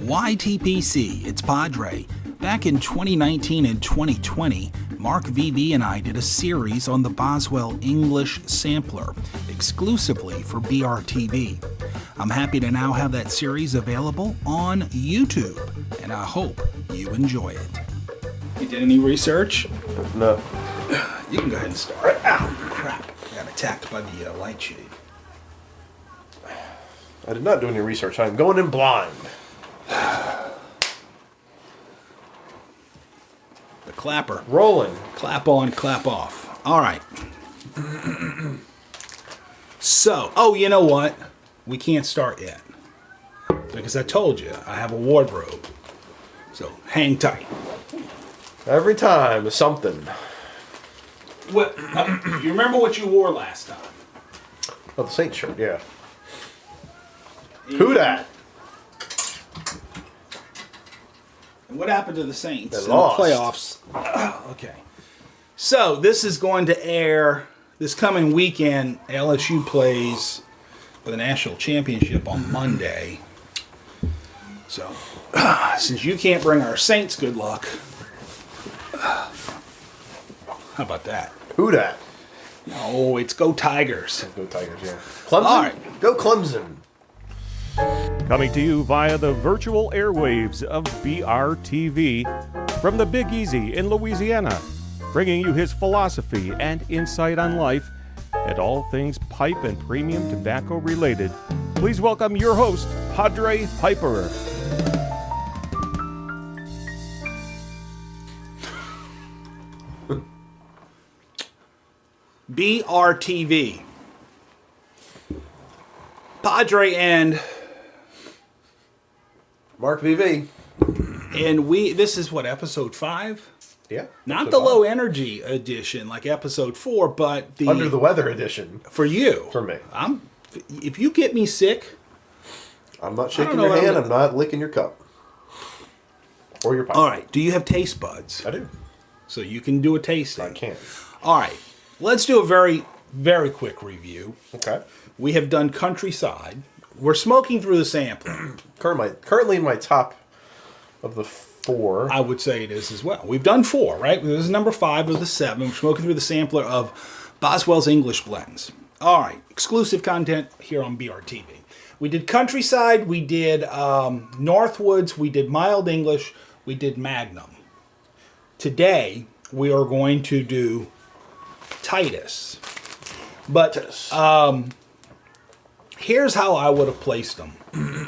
YTPC, it's Padre. Back in 2019 and 2020, Mark VV and I did a series on the Boswell English Sampler, exclusively for BRTV. I'm happy to now have that series available on YouTube, and I hope you enjoy it. You did any research? No. You can go ahead and start. Ow, crap. I got attacked by the light shade. I did not do any research. I'm going in blind. The clapper. Rolling. Clap on, clap off. All right. So, oh, you know what? We can't start yet. Because I told you, I have a wardrobe. So, hang tight. Every time is something. What? You remember what you wore last time? Oh, the Saint shirt, yeah. Who dat? And what happened to the Saints They in lost. the playoffs? Okay. So, this is going to air this coming weekend. LSU plays for the national championship on Monday. So, since you can't bring our Saints good luck, how about that? Who dat? No, it's Go Tigers. Go Tigers, yeah. Clemson? All right. Go Clemson. Coming to you via the virtual airwaves of BRTV from the Big Easy in Louisiana, bringing you his philosophy and insight on life and all things pipe and premium tobacco related. Please welcome your host, Padre Piper. BRTV. Padre and Mark VV. this is what, episode 5? Yeah. Not episode the five. low energy edition like episode 4, but the Under the weather edition. for you. For me. If you get me sick, I'm not shaking know your what hand. I'm- I'm not licking your cup. Or your pipe. all right, do you have taste buds? I do. So you can do a tasting. I can. All right. Let's do a very, very quick review. Okay. We have done Countryside. We're smoking through the sampler. Currently my top of the 4. I would say it is as well. We've done 4, right? This is number 5 of the 7. We're smoking through the sampler of Boswell's English blends. All right. Exclusive content here on BRTV. We did Countryside. We did Northwoods. We did Mild English. We did Magnum. Today, we are going to do Titus. But here's how I would have placed them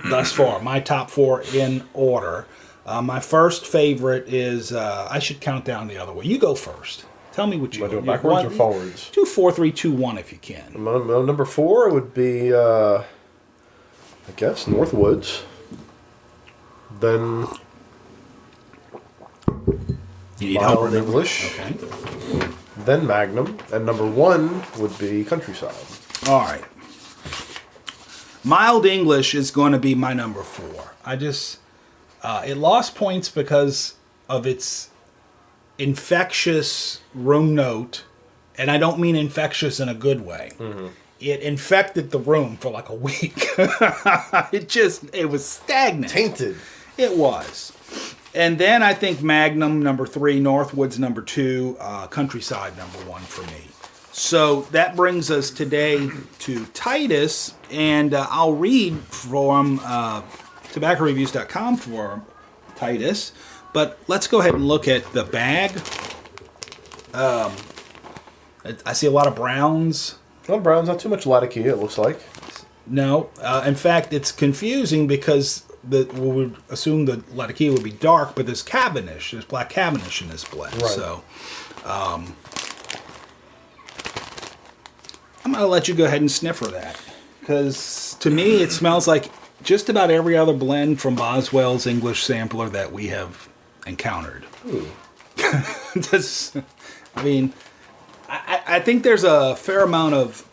thus far. My top 4 in order. My first favorite is, I should count down the other way. You go first. Tell me what you Do it backwards or forwards? 2, 4, 3, 2, 1 if you can. My number 4 would be, I guess, Northwoods. Then You need help Mild remembering. English. Okay. Then Magnum. And number 1 would be Countryside. All right. Mild English is going to be my number 4. It lost points because of its infectious room note, and I don't mean infectious in a good way. Mm-hmm. It infected the room for like a week. It was stagnant. Tainted. It was. And then I think Magnum number 3, Northwoods number 2, Countryside number 1 for me. So that brings us today to Titus, and I'll read from tobaccoreviews.com for Titus. But let's go ahead and look at the bag. I see a lot of browns. Well, brown's not too much Latakia, it looks like. No, in fact, it's confusing because we would assume the Latakia would be dark, but there's Cabernet, there's black Cabernet in this blend. Right. So, I'm going to let you go ahead and sniffer that. Because to me, it smells like just about every other blend from Boswell's English Sampler that we have encountered. I think there's a fair amount of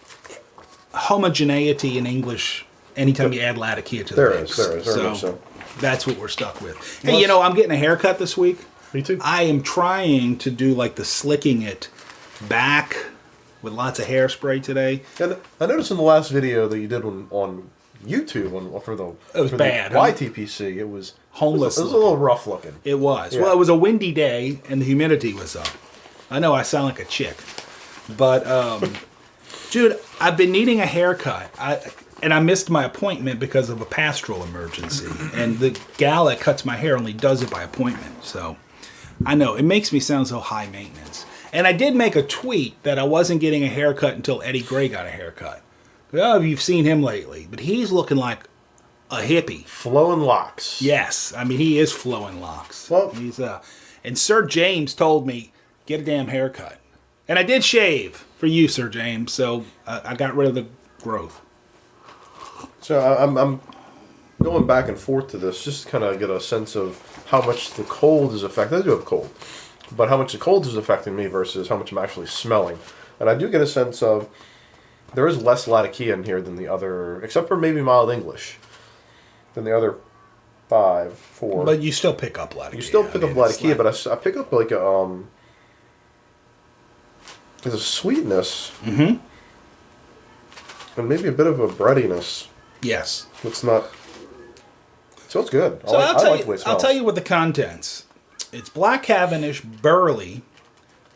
homogeneity in English anytime you add Latakia to the mix. There is, very much so. That's what we're stuck with. Hey, I'm getting a haircut this week. Me too. I am trying to do like the slicking it back with lots of hairspray today. And I noticed in the last video that you did on YouTube for the It was for bad, the huh? YTPC. It was Homeless It was a little rough looking. It was. Yeah. Well, it was a windy day, and the humidity was up. I know I sound like a chick. But, dude, I've been needing a haircut. And I missed my appointment because of a pastoral emergency. And the gal that cuts my hair only does it by appointment. So, I know, it makes me sound so high maintenance. And I did make a tweet that I wasn't getting a haircut until Eddie Gray got a haircut. Well, you've seen him lately. But he's looking like a hippie. Flowing locks. Yes, I mean he is flowing locks. Well, he's and Sir James told me get a damn haircut, and I did shave for you, Sir James. So I got rid of the growth. So I'm going back and forth to this just to kind of get a sense of how much the cold is affecting. I do have a cold, but how much the cold is affecting me versus how much I'm actually smelling. And I do get a sense of there is less Latakia in here than the other, except for maybe mild English, than the other 5, 4. But you still pick up Latakia. You still pick up Latakia, but I pick up like a there's a sweetness, and maybe a bit of a breadiness. Yes. It's not. So it's good. So I like the way it I'll smells. tell you what the contents. It's Black Cavendish, Burley,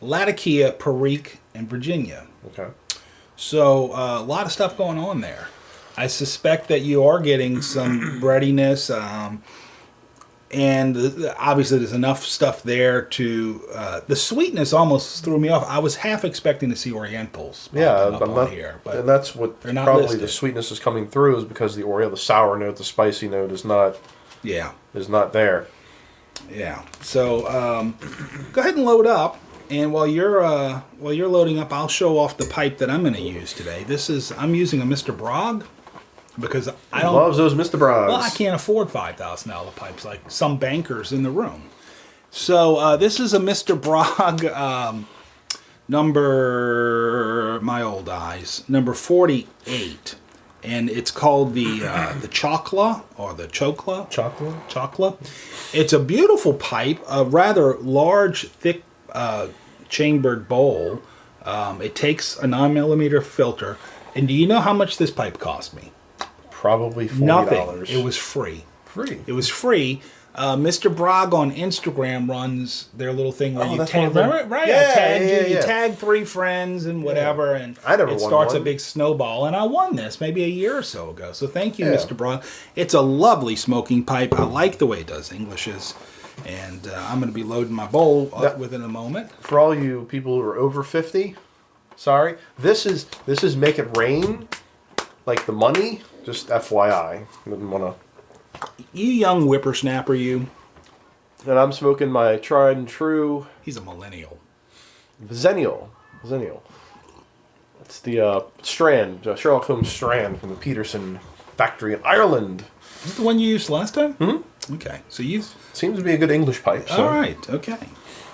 Latakia, Perique, and Virginia. Okay. So a lot of stuff going on there. I suspect that you are getting some breadiness, and obviously there's enough stuff there to... the sweetness almost threw me off. I was half expecting to see Orientals Yeah, up I'm on not, here. But and that's what they're not probably listed. the sweetness is coming through is because the Oreo, the sour note, the spicy note is not there. Yeah. So go ahead and load up. And while you're loading up, I'll show off the pipe that I'm going to use today. I'm using a Mr. Bragg because I don't Loves those Mr. Braggs. Well, I can't afford $5,000 pipes like some bankers in the room. So this is a Mr. Bragg number 48, and it's called the Chocla or the Chocla. Chocla. It's a beautiful pipe, a rather large, thick. Chambered bowl. It takes a 9mm filter. And do you know how much this pipe cost me? Probably $40. Nothing. It was free. Free. It was free. Mr. Bragg on Instagram runs their little thing where you that's tag, one of them. right? Yeah, I tagged yeah, you. You yeah. tag 3 friends and whatever, and I never it won starts one. a big snowball. And I won this maybe a year or so ago. So thank you, Yeah. Mr. Bragg. It's a lovely smoking pipe. I like the way it does Englishes. And I'm going to be loading my bowl up within a moment. For all you people who are over 50, sorry, this is Make It Rain, like the money. Just FYI, didn't want to. You young whippersnapper, you. And I'm smoking my tried and true He's a millennial. Zennial. It's the Strand, Sherlock Holmes Strand from the Peterson factory in Ireland. Is it the one you used last time? Mm-hmm. Okay, so you've... Seems to be a good English pipe. So. All right, okay.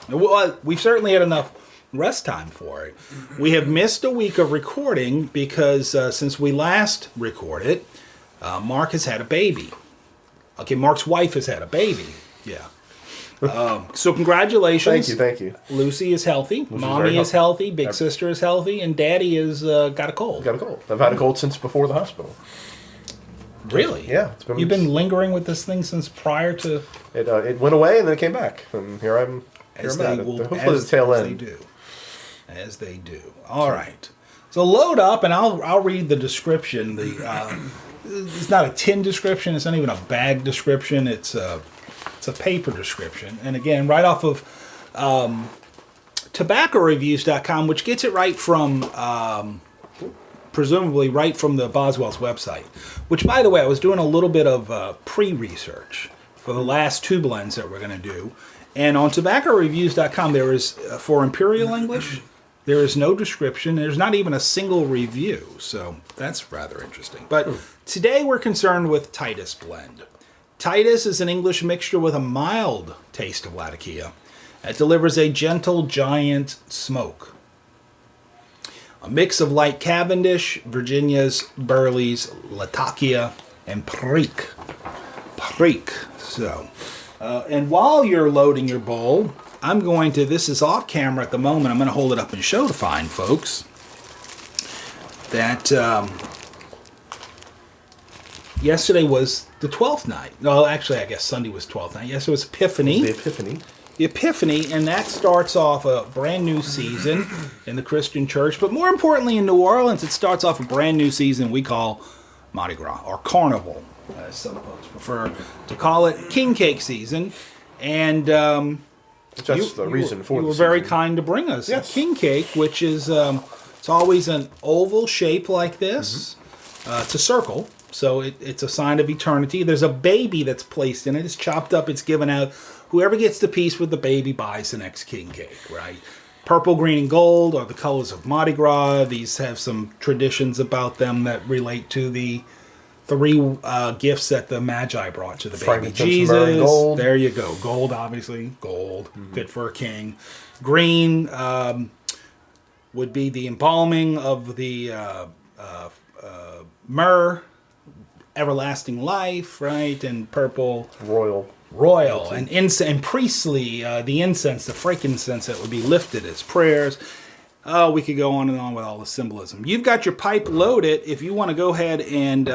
Well, we've certainly had enough rest time for it. We have missed a week of recording because since we last recorded, Mark has had a baby. Okay, Mark's wife has had a baby. Yeah. So congratulations. Thank you. Lucy is healthy. Lucy's Mommy very is healthy. Big sister is healthy. And Daddy has got a cold. Got a cold. I've had a cold since before the hospital. Really? Yeah. You've been lingering with this thing since prior to... It went away and then it came back. And here I'm at it. Hopefully the tail end. As they do. All right. So load up and I'll read the description. It's not a tin description. It's not even a bag description. It's a paper description. And again, right off of tobaccoreviews.com, which gets it right from... presumably right from the Boswell's website, which, by the way, I was doing a little bit of pre-research for the last 2 blends that we're going to do. And on tobaccoreviews.com, there is, for Imperial English, there is no description. There's not even a single review. So that's rather interesting. But today we're concerned with Titus blend. Titus is an English mixture with a mild taste of Latakia. It delivers a gentle giant smoke. A mix of light Cavendish, Virginias, Burleys, Latakia, and Perique. So, and while you're loading your bowl, I'm going to, this is off camera at the moment, I'm going to hold it up and show the fine folks that yesterday was the 12th night. No, actually, I guess Sunday was 12th night. Yes, it was Epiphany. The Epiphany. The Epiphany, and that starts off a brand new season in the Christian church. But more importantly, in New Orleans, it starts off a brand new season we call Mardi Gras, or Carnival, as some folks prefer to call it, King Cake season. And That's the reason for you the were very season. kind to bring us Yes. a king cake, which is it's always an oval shape like this. It's a circle, so it's a sign of eternity. There's a baby that's placed in it. It's chopped up. It's given out. Whoever gets the piece with the baby buys the next king cake, right? Purple, green, and gold are the colors of Mardi Gras. These have some traditions about them that relate to the three gifts that the Magi brought to the baby Frankincense, Jesus. myrrh, and gold. There you go. Gold, obviously. Gold. Fit for a king. Green would be the embalming of the myrrh, everlasting life, right? And purple, royal, and and priestly, the incense, the frankincense that would be lifted as prayers. Oh, we could go on and on with all the symbolism. You've got your pipe loaded. If you want to go ahead and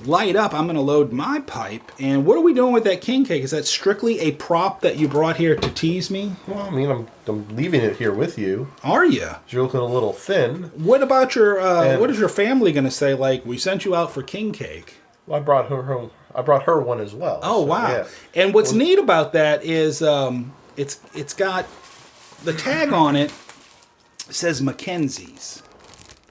light up, I'm going to load my pipe. And what are we doing with that king cake? Is that strictly a prop that you brought here to tease me? Well, I mean, I'm leaving it here with you. Are you? You're looking a little thin. What about your? What is your family going to say? Like, we sent you out for king cake. Well, I brought her home. I brought her one as well. Oh, so, wow! yeah. And what's neat about that is it's got the tag on it. It says Mackenzie's.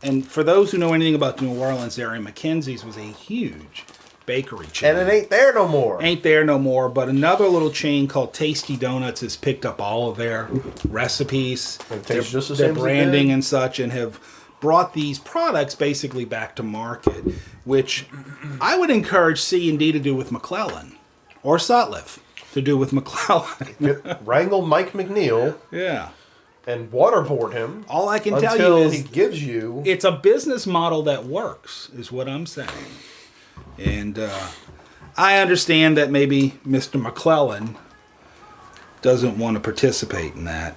And for those who know anything about the New Orleans area, Mackenzie's was a huge bakery chain. And it ain't there no more. Ain't there no more, but another little chain called Tasty Donuts has picked up all of their recipes, And it tastes just the their same as it branding did. and such, and have brought these products basically back to market, which I would encourage C&D to do with McClellan, or Sutliff to do with McClellan. Wrangle Mike McNeil Yeah. and waterboard him. All I can tell until you is he gives you. it's a business model that works, is what I'm saying. And I understand that maybe Mr. McClellan doesn't want to participate in that.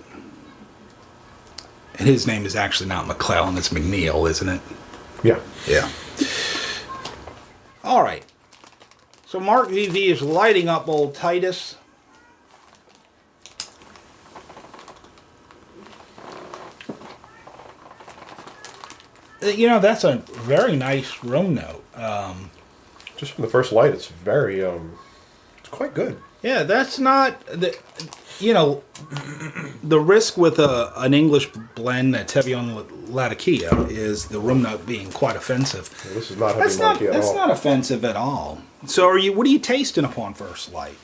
And his name is actually not McClellan, it's McNeil, isn't it? Yeah. Yeah. All right. So Mark VV is lighting up old Titus. You know, that's a very nice room note. Just from the first light, it's very, it's quite good. Yeah, that's not the, you know, the risk with an English blend that's heavy on Latakia is the room note being quite offensive. Well, this is not heavy That's not monkey at that's all. not offensive at all. So, what are you tasting upon first light?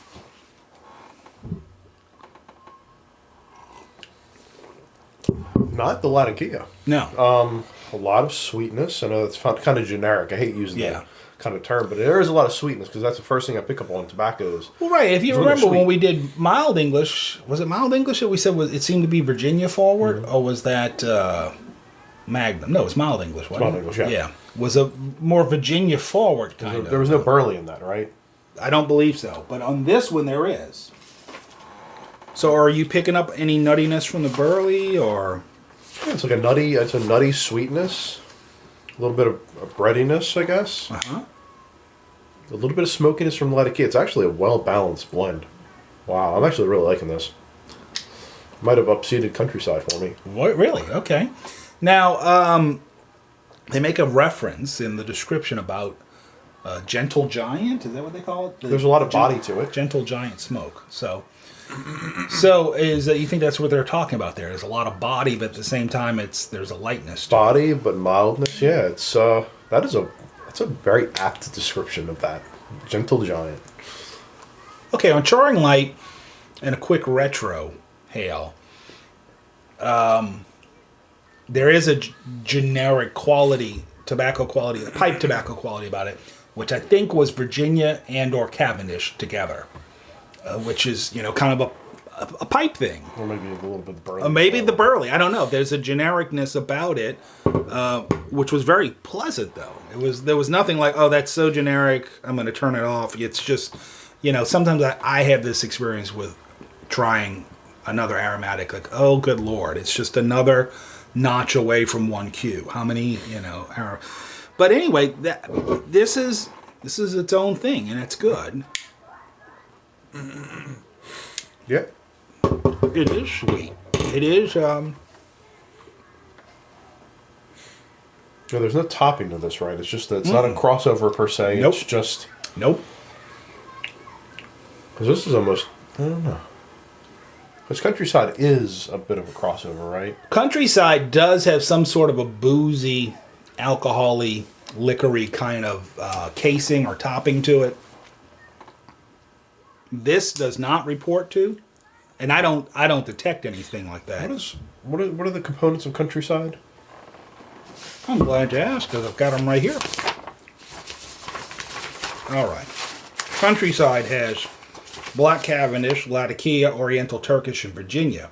Not the Latakia. No. A lot of sweetness. I know it's kind of generic. I hate using Yeah. that kind of term, but there is a lot of sweetness because that's the first thing I pick up on tobaccos. Well, right. If you It's really remember when sweet. we did mild English, was it mild English that we said it seemed to be Virginia forward, or was that Magnum? No, it was mild English. Wasn't Mild it? English, yeah. Yeah, was a more Virginia forward kind of. There was no burley in that, right? I don't believe so, but on this one there is. So, are you picking up any nuttiness from the burley, or? Yeah, it's like it's a nutty sweetness, a little bit of breadiness, I guess. Uh-huh. A little bit of smokiness from the Latakia. It's actually a well-balanced blend. Wow, I'm actually really liking this. Might have upseated Countryside for me. What, really? Okay. Now, they make a reference in the description about Gentle Giant. Is that what they call it? There's a lot of body to it. Gentle Giant smoke. So is you think that's what they're talking about there? There's a lot of body, but at the same time, there's a lightness to it. Body, but mildness. Yeah, it's that's a very apt description of that. Gentle Giant. Okay, on Charring Light and a quick retro hail, there is a generic quality, tobacco quality, pipe tobacco quality about it, which I think was Virginia and or Cavendish together, which is, kind of a pipe thing. Or maybe a little bit burly. Maybe the burley. I don't know. There's a genericness about it, which was very pleasant, though. There was nothing like, oh, that's so generic, I'm going to turn it off. It's just, sometimes I have this experience with trying another aromatic, like, oh, good Lord, it's just another notch away from 1Q. How many, But anyway, this is This is its own thing, and it's good. Yeah. It is sweet. It is, No, there's no topping to this, right? It's just that it's not a crossover per se. Nope. It's just... nope. Because this is almost... I don't know. Because Countryside is a bit of a crossover, right? Countryside does have some sort of a boozy, alcohol-y, liquor-y kind of casing or topping to it. This does not report to, and I don't detect anything like that. What are the components of Countryside? I'm glad you asked, because I've got them right here. All right. Countryside has Black Cavendish, Latakia, Oriental Turkish, and Virginia.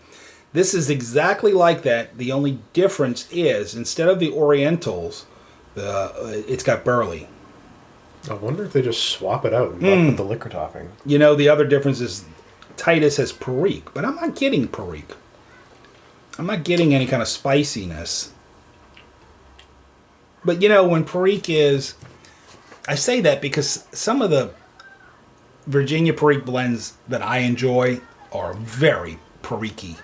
This is exactly like that. The only difference is, instead of the Orientals, it's got Burley. I wonder if they just swap it out and not put the liquor topping. You know, the other difference is Titus has Perique, but I'm not getting Perique. I'm not getting any kind of spiciness. But, you know, when Perique is... I say that because some of the Virginia Perique blends that I enjoy are very Perique-y,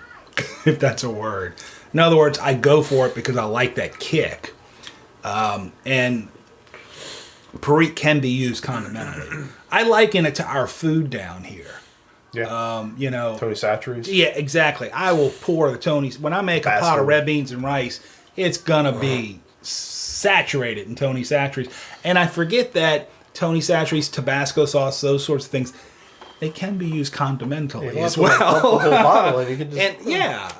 if that's a word. In other words, I go for it because I like that kick. And Perique can be used condimentally. I liken it to our food down here. Yeah. You know, Tony Satchery's. yeah, exactly. I will pour the Tony's. When I make a pot Bastard. of red beans and rice, it's gonna be saturated in Tony Satchery's. And I forget that Tony Satchery's, Tabasco sauce, those sorts of things, they can be used condimentally as Dump well. the whole bottle and you can just... And yeah,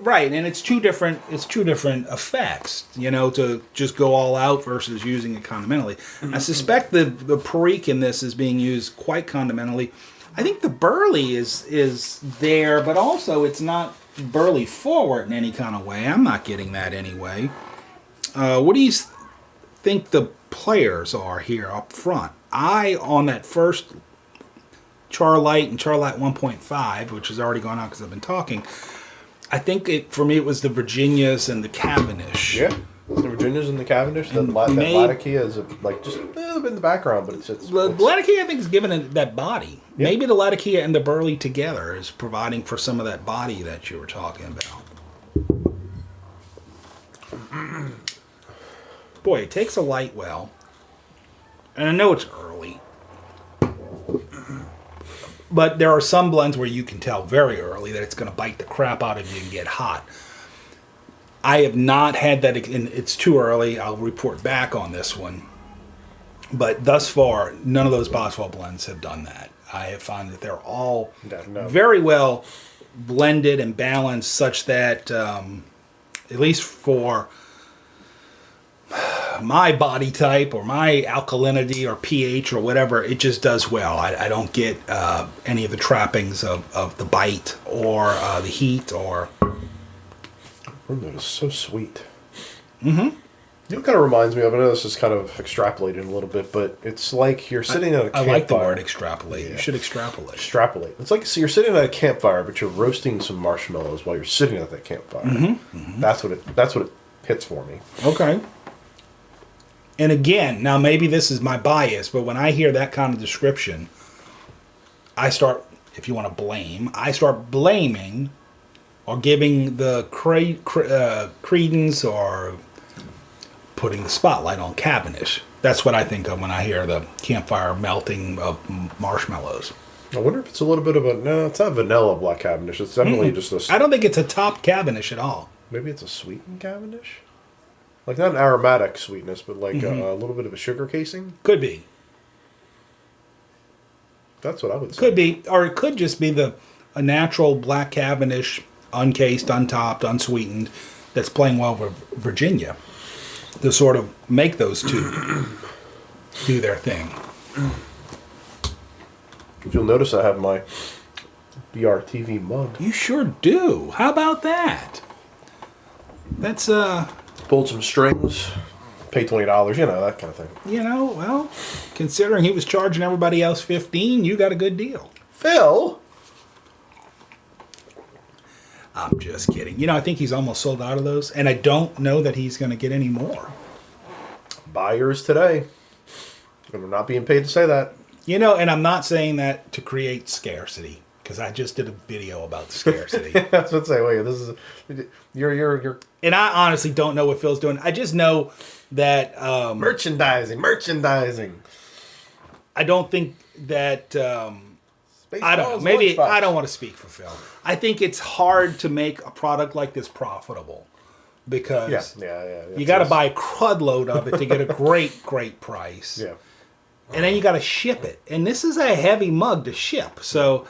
right. And it's two different effects, you know, to just go all out versus using it condimentally. I suspect the Perique in this is being used quite condimentally. I think the Burley is there, but also it's not Burley forward in any kind of way. I'm not getting that anyway. What do you think the players are here up front? On that first Charlight and Charlight 1.5, which has already gone out because I've been talking, I think for me it was the Virginias and the Cavendish. Yeah. The Virginias and the Cavendish. That Latakia is just a little bit in the background, but it's The Latakia, I think, is giving it that body. Yeah. Maybe the Latakia and the Burley together is providing for some of that body that you were talking about. Boy, it takes a light well. And I know it's early. But there are some blends where you can tell very early that it's going to bite the crap out of you and get hot. I have not had that, and it's too early. I'll report back on this one. But thus far, none of those Boswell blends have done that. I have found that they're all very well blended and balanced such that, at least for my body type or my alkalinity or pH or whatever, it just does well. I don't get any of the trappings of the bite or the heat or... That is so sweet. Mm-hmm. It kind of reminds me of, I know this is kind of extrapolating a little bit, but it's like you're sitting at a campfire. I like the word extrapolate. Yeah. You should extrapolate. Extrapolate. It's like, so you're sitting at a campfire, but you're roasting some marshmallows while you're sitting at that campfire. Mm-hmm. Mm-hmm. That's what it hits for me. Okay. And again, now maybe this is my bias, but when I hear that kind of description, I start, if you want to blame, I start blaming or giving the credence or putting the spotlight on Cavendish. That's what I think of when I hear the campfire melting of marshmallows. I wonder if it's a little bit of no, it's not vanilla Black Cavendish. It's definitely just a... I don't think it's a top Cavendish at all. Maybe it's a sweetened Cavendish? Like not an aromatic sweetness, but like a little bit of a sugar casing? Could be. That's what I would say. Could be. Or it could just be a natural Black Cavendish, uncased, untopped, unsweetened, that's playing well with Virginia to sort of make those two do their thing. If you'll notice, I have my BRTV mug. You sure do. How about that? That's Pulled some strings, pay $20, you know, that kind of thing. well, considering he was charging everybody else $15, you got a good deal. Phil? I'm just kidding. I think he's almost sold out of those, and I don't know that he's going to get any more. Buyers today. And we're not being paid to say that. You know, and I'm not saying that to create scarcity, because I just did a video about the scarcity. That's what I'm saying. Wait, this is you're And I honestly don't know what Phil's doing. I just know that merchandising. I don't think that I don't know. Baseball's Maybe lunchbox. I don't want to speak for Phil. I think it's hard to make a product like this profitable because Yeah. you got to buy a crud load of it to get a great price. Yeah. And then you got to ship it. And this is a heavy mug to ship. So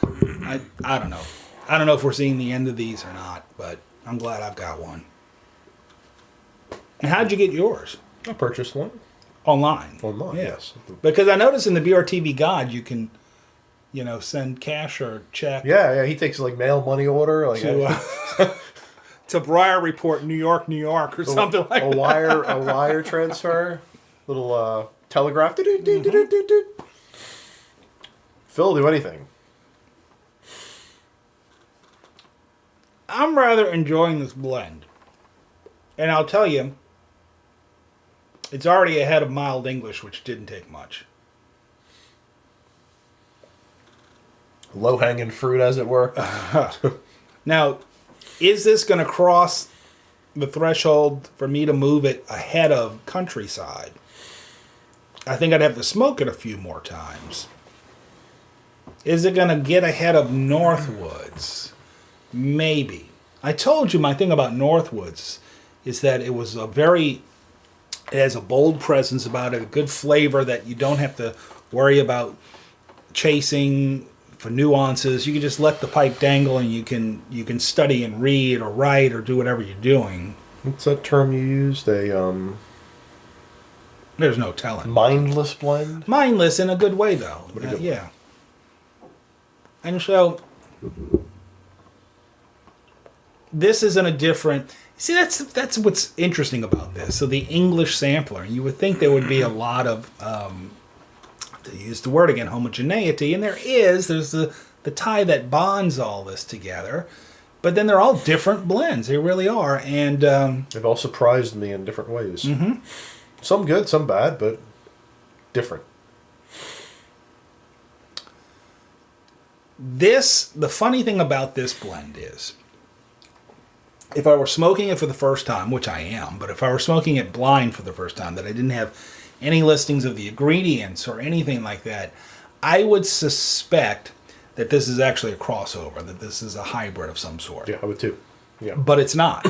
I don't know. I don't know if we're seeing the end of these or not, but I'm glad I've got one. And how'd you get yours? I purchased one. Online. Online, yes. Because I noticed in the BRTV guide you can, send cash or check Yeah. He takes like mail money order, like to Briar Report, New York, or something like that. a wire transfer, little telegraph. Phil, do anything. I'm rather enjoying this blend. And I'll tell you, it's already ahead of Mild English, which didn't take much. Low hanging fruit, as it were. Now, is this going to cross the threshold for me to move it ahead of Countryside? I think I'd have to smoke it a few more times. Is it going to get ahead of Northwoods? Maybe. I told you my thing about Northwoods is that it has a bold presence about it, a good flavor that you don't have to worry about chasing for nuances. You can just let the pipe dangle and you can study and read or write or do whatever you're doing. What's that term you used? There's no telling. Mindless blend? Mindless in a good way, though. Yeah. And so, this isn't a different... See, that's what's interesting about this. So the English sampler, you would think there would be a lot of, to use the word again, homogeneity, and there's the tie that bonds all this together. But then they're all different blends. They really are. And they've all surprised me in different ways. Mm-hmm. Some good, some bad, but different. The funny thing about this blend is, if I were smoking it for the first time, which I am, but if I were smoking it blind for the first time, that I didn't have any listings of the ingredients or anything like that, I would suspect that this is actually a crossover, that this is a hybrid of some sort. Yeah, I would too. Yeah. But it's not.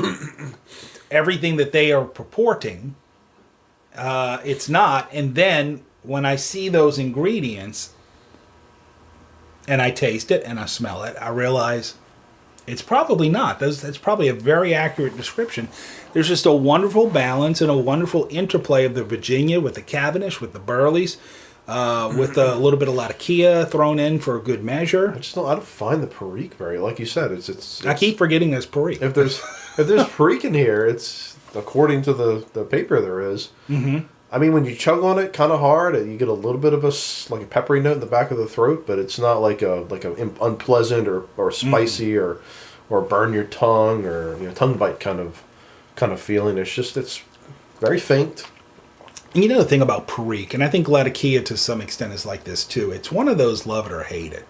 Everything that they are purporting, it's not. And then when I see those ingredients and I taste it and I smell it, I realize it's probably not. That's probably a very accurate description. There's just a wonderful balance and a wonderful interplay of the Virginia with the Cavendish, with the Burleys, with a little bit of Latakia thrown in for a good measure. I don't find the Perique very, like you said, it's I keep forgetting there's Perique. If there's Perique in here, it's according to the paper there is. Mm-hmm. I mean, when you chug on it kind of hard, you get a little bit of a peppery note in the back of the throat, but it's not like a unpleasant or spicy or burn your tongue or tongue bite kind of feeling. It's very faint. You know the thing about Perique, and I think Latakia to some extent is like this too. It's one of those love it or hate it.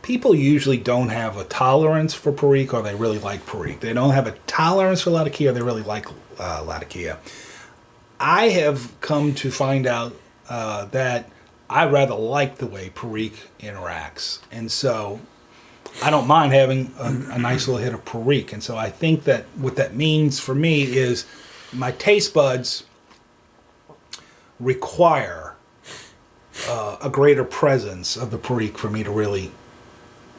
People usually don't have a tolerance for Perique, or they really like Perique. They don't have a tolerance for Latakia, or they really like Latakia. I have come to find out that I rather like the way Perique interacts. And so I don't mind having a nice little hit of Perique. And so I think that what that means for me is my taste buds require a greater presence of the Perique for me to really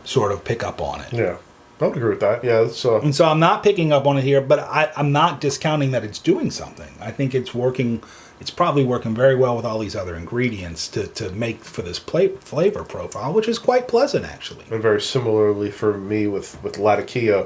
sort of pick up on it. Yeah. I would agree with that. Yeah, and so I'm not picking up on it here, but I'm not discounting that it's doing something. I think it's working. It's probably working very well with all these other ingredients to make for this flavor profile, which is quite pleasant, actually. And very similarly for me with Latakia,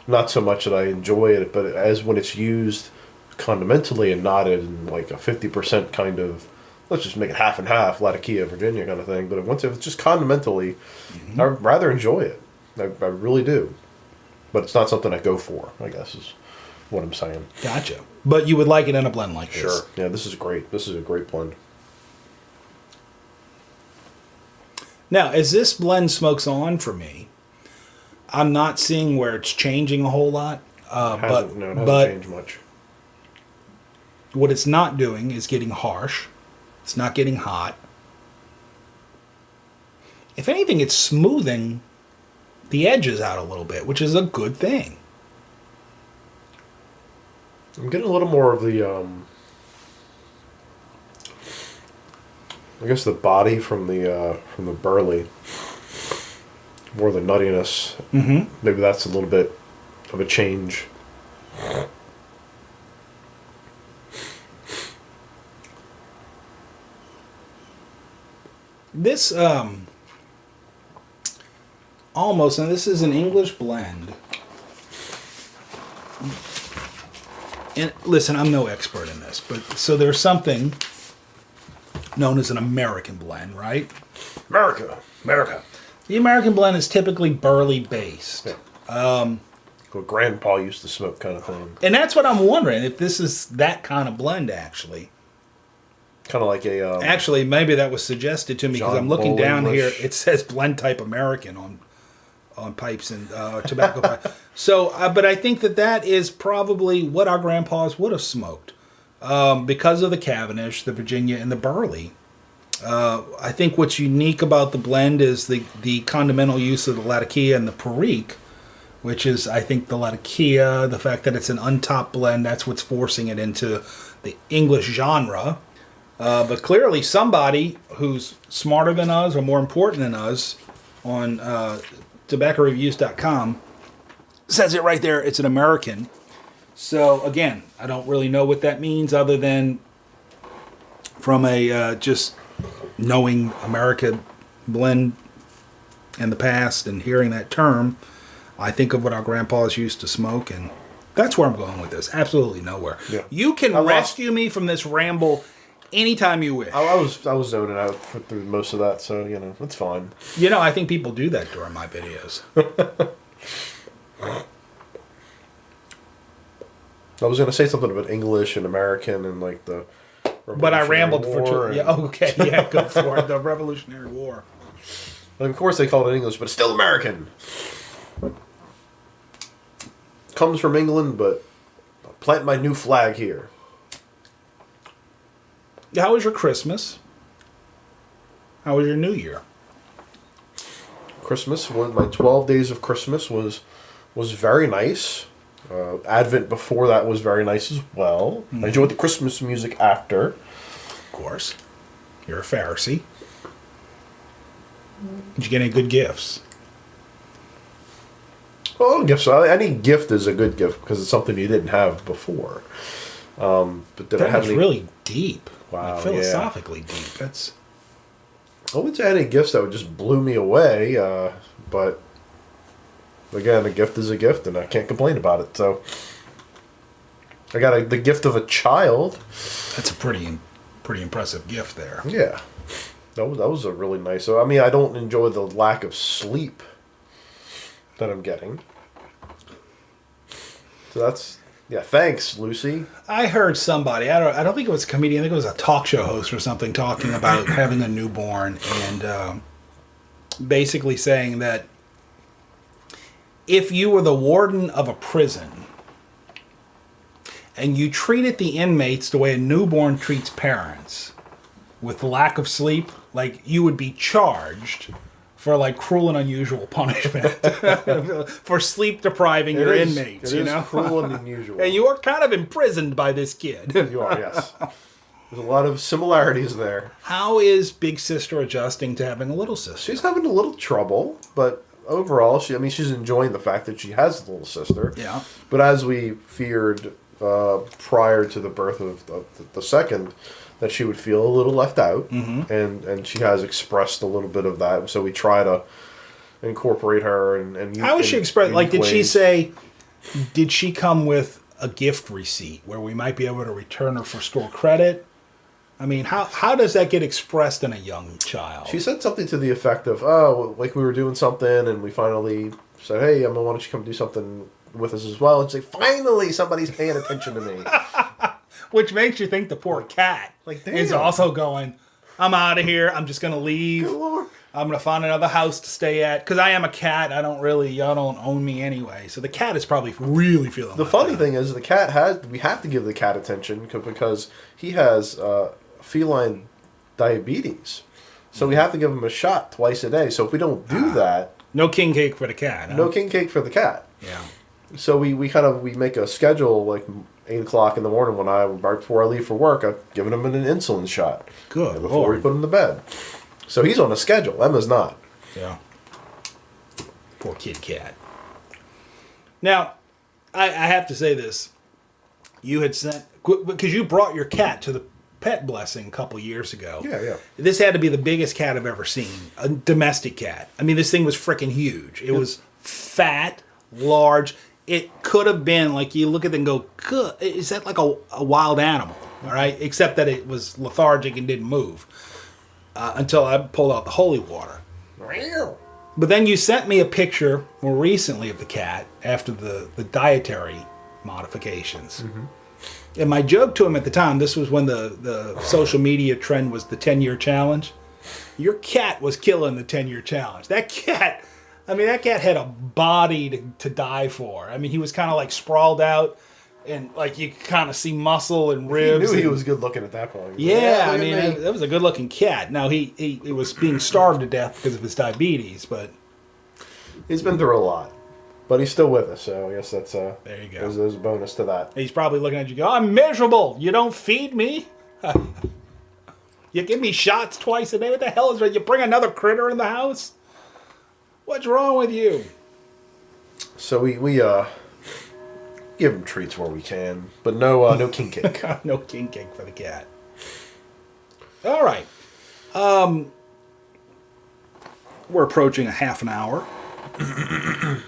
not so much that I enjoy it, but as when it's used condimentally and not in like a 50% kind of, let's just make it half and half, Latakia, Virginia kind of thing. But if it's just condimentally, mm-hmm. I'd rather enjoy it. I really do. But it's not something I go for, I guess, is what I'm saying. Gotcha. But you would like it in a blend like this? Sure. Yeah, this is great. This is a great blend. Now, as this blend smokes on for me, I'm not seeing where it's changing a whole lot. It hasn't changed much. What it's not doing is getting harsh. It's not getting hot. If anything, it's smoothing the edges out a little bit, which is a good thing. I'm getting a little more of the, I guess the body from the burley, more the nuttiness. Mm-hmm. Maybe that's a little bit of a change. This almost, and this is an English blend. And listen, I'm no expert in this, but so there's something known as an American blend, right? America. The American blend is typically burley based. Yeah. What Grandpa used to smoke kind of thing. And that's what I'm wondering, if this is that kind of blend, actually. Kind of like a... actually, maybe that was suggested to me, because I'm looking Boswell down English. here. It says blend type American on pipes and tobacco pipe. So, but I think that is probably what our grandpas would have smoked. Because of the Cavendish, the Virginia, and the Burley. I think what's unique about the blend is the condimental use of the Latakia and the Perique, which is, I think, the Latakia, the fact that it's an untopped blend, that's what's forcing it into the English genre. But clearly somebody who's smarter than us or more important than us on tobaccoreviews.com says it right there, it's an American. So, again, I don't really know what that means other than from a just knowing America blend in the past and hearing that term, I think of what our grandpas used to smoke, and that's where I'm going with this. Absolutely nowhere. Yeah. You can rescue me from this ramble anytime you wish. I was zoning out through most of that, so, it's fine. I think people do that during my videos. I was going to say something about English and American and, like, the... But I rambled War for two. Yeah, okay, yeah, go for it. The Revolutionary War. And of course they call it English, but it's still American. Comes from England, but I'll plant my new flag here. How was your Christmas? How was your New Year? My 12 days of Christmas was very nice. Advent before that was very nice as well. I enjoyed the Christmas music after. Of course. You're a Pharisee. Did you get any good gifts? Well, gifts. Any gift is a good gift because it's something you didn't have before. But did I have That's any... really deep. Wow, like philosophically deep. That's... I wouldn't say any gifts that would just blew me away, but again, a gift is a gift, and I can't complain about it. So I got the gift of a child. That's a pretty impressive gift there. Yeah, that was a really nice. So I mean, I don't enjoy the lack of sleep that I'm getting. So that's thanks, Lucy. I heard somebody, I don't think it was a comedian, I think it was a talk show host or something, talking about having a newborn and basically saying that if you were the warden of a prison and you treated the inmates the way a newborn treats parents, with lack of sleep, like you would be charged for like cruel and unusual punishment for sleep depriving your inmates. It is cruel and unusual. And you are kind of imprisoned by this kid. You are, yes. There's a lot of similarities there. How is Big Sister adjusting to having a little sister? She's having a little trouble, but overall, she's enjoying the fact that she has a little sister. Yeah. But as we feared prior to the birth of the second, that she would feel a little left out, and she has expressed a little bit of that. So we try to incorporate her and how is she expressed? Like, did she say? Did she come with a gift receipt where we might be able to return her for store credit? I mean, how does that get expressed in a young child? She said something to the effect of, "Oh, like we were doing something, and we finally said, hey, Emma, why don't you come do something with us as well?" And she's like, "Finally, somebody's paying attention to me." Which makes you think the poor cat like, is damn. also going, "I'm out of here. I'm just going to leave. Good Lord. I'm going to find another house to stay at. Because I am a cat. Y'all don't own me anyway. So the cat is probably really feeling The funny thing is, we have to give the cat attention because he has feline diabetes. So we have to give him a shot twice a day. So if we don't do that... No king cake for the cat. Huh? No king cake for the cat. Yeah. So we make a schedule, like 8 o'clock in the morning right before I leave for work, I've given him an insulin shot. Good before we put him to bed. So he's on a schedule. Emma's not. Yeah. Poor kid cat. Now, I have to say this. You had sent... Because you brought your cat to the pet blessing a couple years ago. Yeah. This had to be the biggest cat I've ever seen. A domestic cat. I mean, this thing was freaking huge. It was fat, large. It could have been, like, you look at it and go, good. Is that like a wild animal? All right? Except that it was lethargic and didn't move. Until I pulled out the holy water. But then you sent me a picture more recently of the cat after the dietary modifications. Mm-hmm. And my joke to him at the time, this was when the social media trend was the 10-year challenge. Your cat was killing the 10-year challenge. That cat had a body to die for. I mean, he was kind of like sprawled out, and like you kind of see muscle and ribs. He was good looking at that point. Yeah, I mean, that was a good looking cat. Now, he was being starved to death because of his diabetes, but... He's been through a lot. But he's still with us, so I guess that's there you go. There's a bonus to that. He's probably looking at you go, I'm miserable. You don't feed me. You give me shots twice a day. What the hell is that? You bring another critter in the house? What's wrong with you? So we give him treats where we can, but no king cake. No king cake for the cat. All right. We're approaching a half an hour.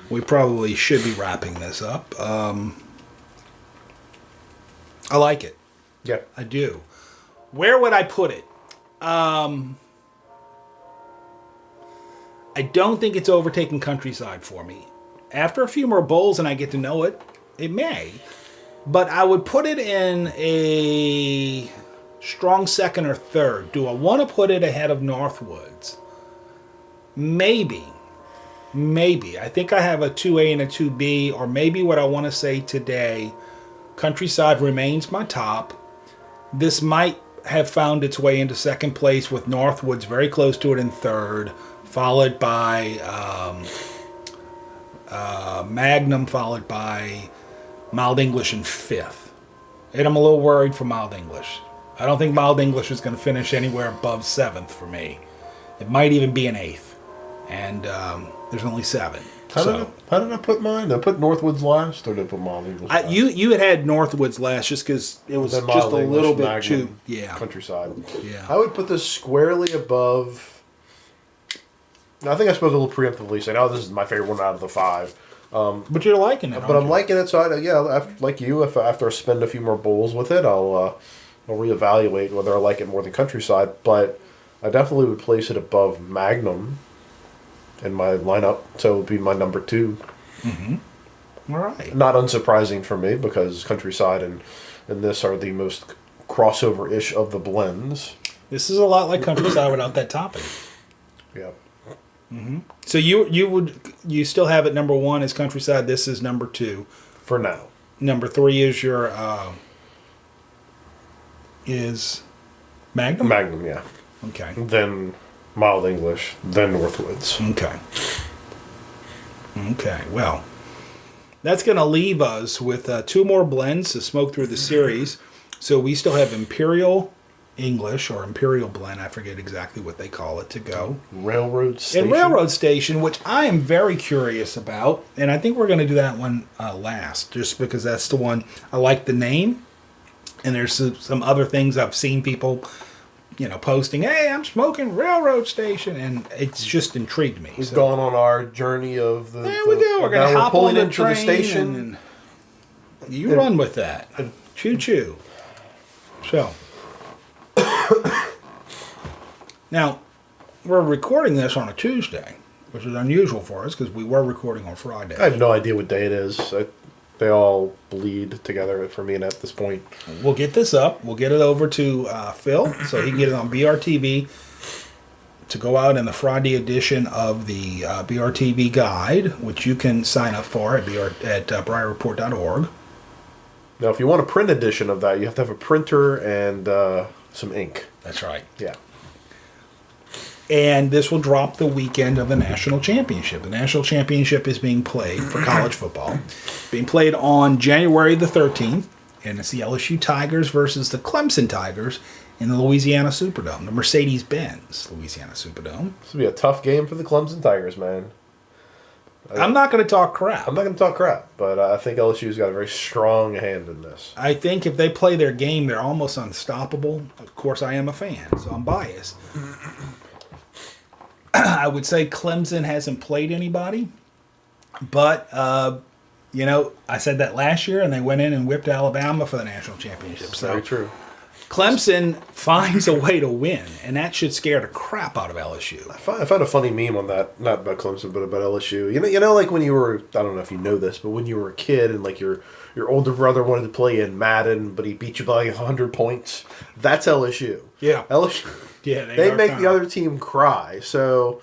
We probably should be wrapping this up. I like it. Yeah. I do. Where would I put it? I don't think it's overtaking Countryside for me. After a few more bowls and I get to know it, it may. But I would put it in a strong second or third. Do I want to put it ahead of Northwoods? Maybe. I think I have a 2A and a 2B, or maybe what I want to say today, Countryside remains my top. This might have found its way into second place with Northwoods very close to it in third, followed by Magnum, followed by Mild English in fifth. And I'm a little worried for Mild English. I don't think Mild English is going to finish anywhere above seventh for me. It might even be an eighth. And there's only 7. How did I put mine? Did I put Northwoods last, or did I put Mild English last? You had Northwoods last just because it was just a little bit Magnum, too... Countryside. Yeah. I would put this squarely above... Now, I think I spoke a little preemptively saying, this is my favorite one out of the 5. But you're liking it, But I'm liking it, so after I spend a few more bowls with it, I'll reevaluate whether I like it more than Countryside. But I definitely would place it above Magnum in my lineup, so it would be my number 2. Mm-hmm. All right. Not unsurprising for me, because Countryside and this are the most crossover-ish of the blends. This is a lot like Countryside without that topping. Yeah. Mm-hmm. So you still have it number 1 is Countryside. This is number 2 for now. Number 3 is your is Magnum. Magnum, yeah. Okay. Then Mild English, then Northwoods. Okay. Well, that's going to leave us with 2 more blends to smoke through the series. So we still have Imperial English or Imperial Blend, I forget exactly what they call it, to go. Railroad Station. And Railroad Station, which I am very curious about. And I think we're going to do that one last, just because that's the one I like the name. And there's some other things I've seen people... posting, hey, I'm smoking Railroad Station, and it's just intrigued me. We've gone on our journey of the... There we go. We're going to hop on the train. The station. And you run with that. Choo-choo. So. Now, we're recording this on a Tuesday, which is unusual for us because we were recording on Friday. I have no idea what day it is. They all bleed together for me and at this point. We'll get this up. We'll get it over to Phil so he can get it on BRTV to go out in the Friday edition of the BRTV guide, which you can sign up for at briarreport.org. Now, if you want a print edition of that, you have to have a printer and some ink. That's right. Yeah. And this will drop the weekend of the national championship. The national championship is being played for college football, being played on January the 13th, and it's the LSU Tigers versus the Clemson Tigers in the Louisiana Superdome, the Mercedes-Benz Louisiana Superdome. This will be a tough game for the Clemson Tigers, man. I'm not going to talk crap. I'm not going to talk crap, but I think LSU's got a very strong hand in this. I think if they play their game, they're almost unstoppable. Of course, I am a fan, so I'm biased. I would say Clemson hasn't played anybody, but, I said that last year, and they went in and whipped Alabama for the national championship. So Very true. Clemson finds a way to win, and that should scare the crap out of LSU. I found a funny meme on that, not about Clemson, but about LSU. You know, like when you were, I don't know if you know this, but when you were a kid and like your older brother wanted to play in Madden, but he beat you by 100 points. That's LSU. Yeah. LSU. Yeah, They make the other team cry. So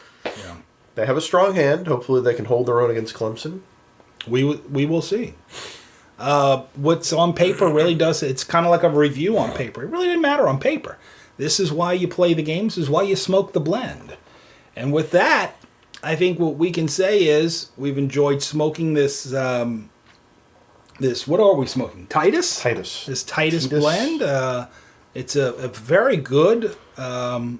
they have a strong hand. Hopefully they can hold their own against Clemson. We will see. What's on paper really does, it's kind of like a review on paper. It really didn't matter on paper. This is why you play the games, this is why you smoke the blend. And with that, I think what we can say is we've enjoyed smoking this, what are we smoking? Titus? Titus. This Titus blend. It's a very good, I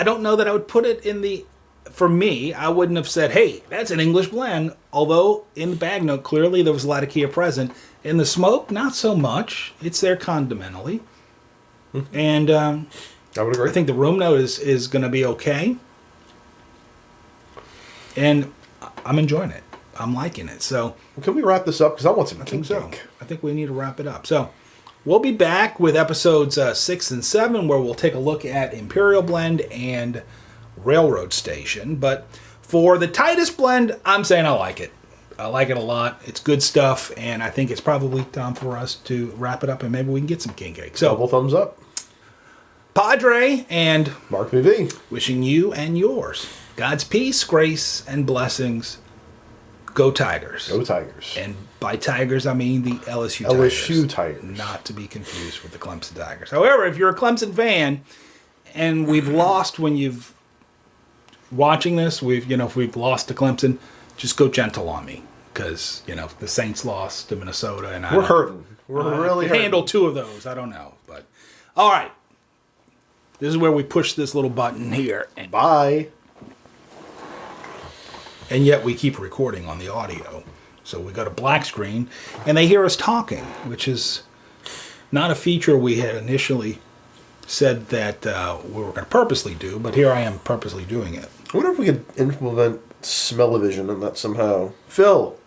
don't know that I would put it in the, for me, I wouldn't have said, hey, that's an English blend. Although in the bag note, clearly there was a lot of Kia present. In the smoke, not so much. It's there condimentally. And I would agree. I think the room note is going to be okay. And I'm enjoying it. I'm liking it. So Can we wrap this up? Because I want some King so. Dick. I think we need to wrap it up. So we'll be back with episodes 6 and 7, where we'll take a look at Imperial Blend and Railroad Station. But for the Titus blend, I'm saying I like it. I like it a lot. It's good stuff, and I think it's probably time for us to wrap it up, and maybe we can get some king cake. So, Double thumbs up. Padre and Mark BV. wishing you and yours God's peace, grace, and blessings. Go Tigers. Go Tigers. And by Tigers, I mean the LSU Tigers. LSU Tigers. Not to be confused with the Clemson Tigers. However, if you're a Clemson fan, and we've lost when you've watching this, if we've lost to Clemson, just go gentle on me, because the Saints lost to Minnesota, and We're hurting. We're really hurting. handle 2 of those. I don't know, but all right. This is where we push this little button here, and Bye. yet we keep recording on the audio. So we go to black screen, and they hear us talking, which is not a feature we had initially said that we were going to purposely do, but here I am purposely doing it. I wonder if we could implement smell-o-vision on that somehow. Phil,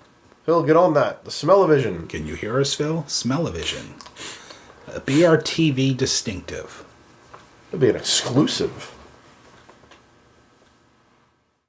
get on that. The smell-o-vision. Can you hear us, Phil? Smell-o-vision. A BRTV distinctive. That'd be an exclusive.